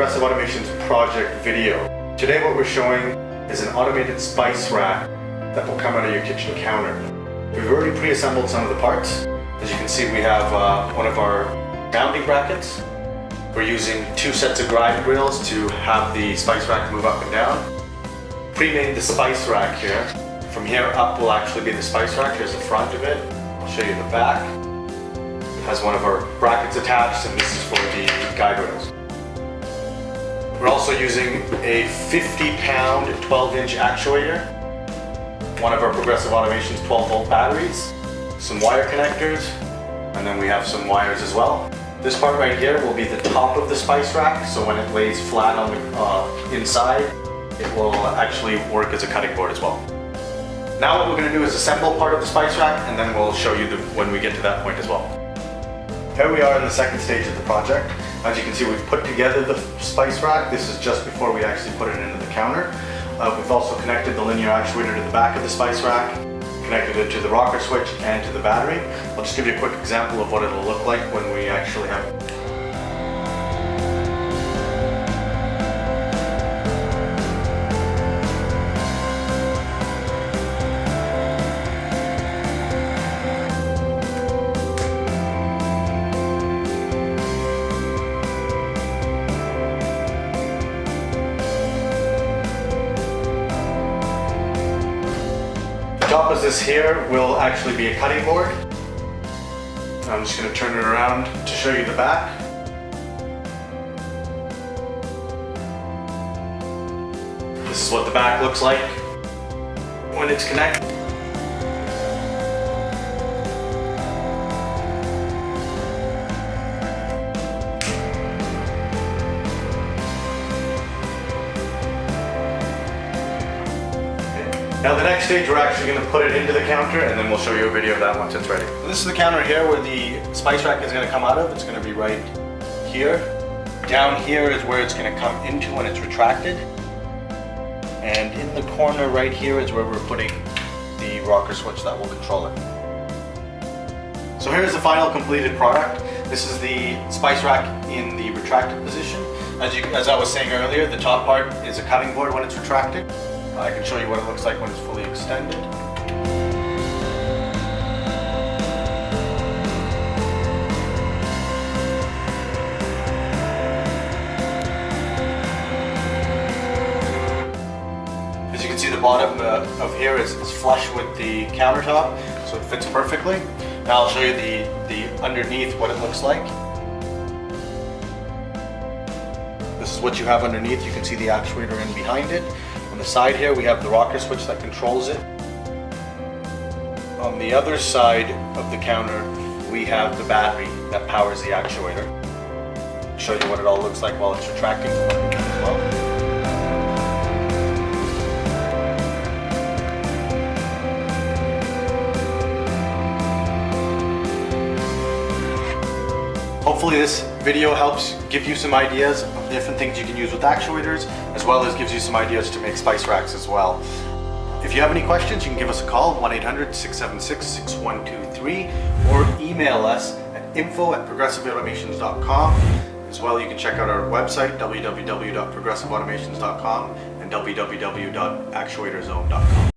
Progressive Automation's project video. Today what we're showing is an automated spice rack that will come out of your kitchen counter. We've already pre-assembled some of the parts. As you can see, we have one of our mounting brackets. We're using 2 sets of guide rails to have the spice rack move up and down. Pre-made the spice rack here. From here up will actually be the spice rack. Here's the front of it. I'll show you the back. It has one of our brackets attached, and this is for the guide rails. We're also using a 50-pound 12-inch actuator, one of our Progressive Automation's 12-volt batteries, some wire connectors, and then we have some wires as well. This part right here will be the top of the spice rack, so when it lays flat on the inside, it will actually work as a cutting board as well. Now what we're going to do is assemble part of the spice rack, and then we'll show you when we get to that point as well. Here we are in the second stage of the project. As you can see, we've put together the spice rack. This is just before we actually put it into the counter. We've also connected the linear actuator to the back of the spice rack, connected it to the rocker switch and to the battery. I'll just give you a quick example of what it'll look like when we actually have it. The top of this here will actually be a cutting board. I'm just going to turn it around to show you the back. This is what the back looks like when it's connected. Now the next stage, we're actually going to put it into the counter, and then we'll show you a video of that once it's ready. So this is the counter here where the spice rack is going to come out of. It's going to be right here. Down here is where it's going to come into when it's retracted. And in the corner right here is where we're putting the rocker switch that will control it. So here's the final completed product. This is the spice rack in the retracted position. As I was saying earlier, the top part is a cutting board when it's retracted. I can show you what it looks like when it's fully extended. As you can see, the bottom of here is flush with the countertop, so it fits perfectly. Now I'll show you the underneath, what it looks like. This is what you have underneath. You can see the actuator in behind it. On the side here, we have the rocker switch that controls it. On the other side of the counter, we have the battery that powers the actuator. I'll show you what it all looks like while it's retracting as well. Hopefully this video helps give you some ideas of different things you can use with actuators, as well as gives you some ideas to make spice racks as well. If you have any questions, you can give us a call, 1-800-676-6123, or email us at info@progressiveautomations.com. As well, you can check out our website, www.progressiveautomations.com, and www.actuatorzone.com.